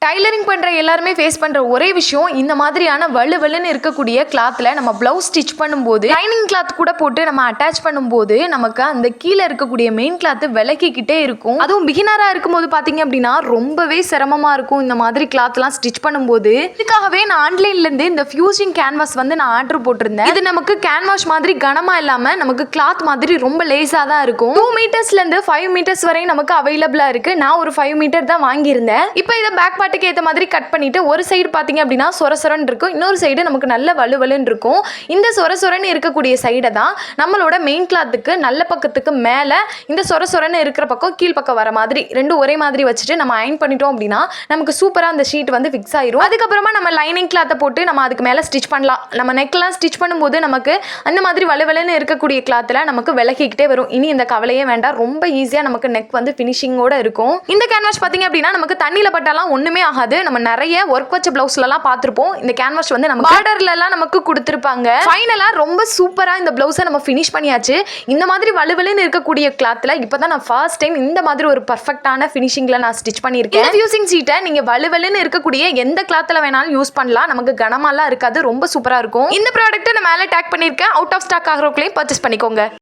Tailoring பண்ற எல்லாருமே face பண்ற ஒரே விஷயம் இந்த மாதிரியான வலுவலுன்னு இருக்கக்கூடிய கிளாத்ல நம்ம பிளவுஸ் ஸ்டிச் பண்ணும்போது லைனிங் கிளாத் கூட போட்டு நம்ம அட்டாச் பண்ணும்போது நமக்கு அந்த கீழே இருக்கக்கூடிய மெயின் கிளாத் விலகிக்கிட்டே இருக்கும். அதுவும் பிகினரா இருக்கும்போது பாத்தீங்க அப்படின்னா ரொம்பவே சிரமமா இருக்கும் இந்த மாதிரி கிளாத்லாம் ஸ்டிச் பண்ணும்போது. இதுக்காகவே நான் ஆன்லைன்ல இருந்து இந்த ஃபியூசிங் கேன்வாஸ் வந்து நான் ஆர்டர் போட்டிருந்தேன். இது நமக்கு கேன்வாஸ் மாதிரி கனமா இல்லாம நமக்கு கிளாத் மாதிரி ரொம்ப லேசா தான் இருக்கும். 2 மீட்டர்ஸ்ல இருந்து 5 மீட்டர்ஸ் வரை நமக்கு அவைலபிளா இருக்கு. நான் ஒரு 5 மீட்டர் தான் வாங்கியிருந்தேன். இப்போ இதை பேக் பார்ட்டுக்கு ஏற்ற மாதிரி கட் பண்ணிட்டு ஒரு சைடு பார்த்தீங்க அப்படின்னா சொரசொரன்னு இருக்கும், இன்னொரு சைடு நமக்கு நல்ல வலுவலுன்னு இருக்கும். இந்த சொரசொரன்னு இருக்கக்கூடிய சைடை தான் நம்மளோட மெயின் கிளாத்துக்கு நல்ல பக்கத்துக்கு மேலே இந்த சொரசொரன்னு இருக்கிற பக்கம் கீழ் பக்கம் வர மாதிரி ரெண்டும் ஒரே மாதிரி வச்சுட்டு நம்ம அயன் பண்ணிட்டோம் அப்படின்னா நமக்கு சூப்பராக அந்த ஷீட் வந்து ஃபிக்ஸ் ஆயிரும். அதுக்கப்புறமா நம்ம லைனிங் கிளாத்தை போட்டு நம்ம அதுக்கு மேலே ஸ்டிச் பண்ணலாம். நம்ம நெக்லாம் ஸ்டிச் பண்ணும்போது நமக்கு அந்த மாதிரி வலுவலுன்னு இருக்கக்கூடிய கிளாத்தில் நமக்கு விலகிக்கிட்டே வரும். இனி இந்த கவலையே வேண்டாம், ரொம்ப ஈஸியாக நமக்கு நெக் வந்து ஃபினிஷிங்கோட இருக்கும். இந்த கேன்வாஸ் பார்த்தீங்க அப்படின்னா நமக்கு தண்ணியில் பட்டாலாம் ஒன்றுமே ஆகாது. நம்ம நிறைய ஒர்க் வச்ச பிளவுஸ்லாம் பார்த்துருப்போம். இந்த கேன்வாஸ் வந்து நம்ம பார்டர்லாம் நமக்கு கொடுத்துருப்பாங்க. ஃபைனலாக ரொம்ப சூப்பராக இந்த பிளவுஸை நம்ம ஃபினிஷ் பண்ணியாச்சு. இந்த மாதிரி வலுவலுன்னு இருக்கக்கூடிய கிளாத்தில் இப்போ தான் நான் ஃபர்ஸ்ட் டைம் இந்த மாதிரி ஒரு பர்ஃபெக்டான ஃபினிஷிங்கில் நான் ஸ்டிச் பண்ணியிருக்கேன். இந்த ஃபியூசிங் சீட்டை நீங்கள் வலுவலுன்னு இருக்கக்கூடிய எந்த கிளாத்தில் வேணாலும் யூஸ் பண்ணலாம். நமக்கு கனமாலாம் இருக்காது, ரொம்ப சூப்பராக இருக்கும். இந்த ப்ராடக்ட்டை நான் மேலே டேக் பண்ணியிருக்கேன். அவுட் ஆஃப் ஸ்டாக் ஆகிறவங்களையும் பர்ச்சேஸ் பண்ணிக்கோங்க.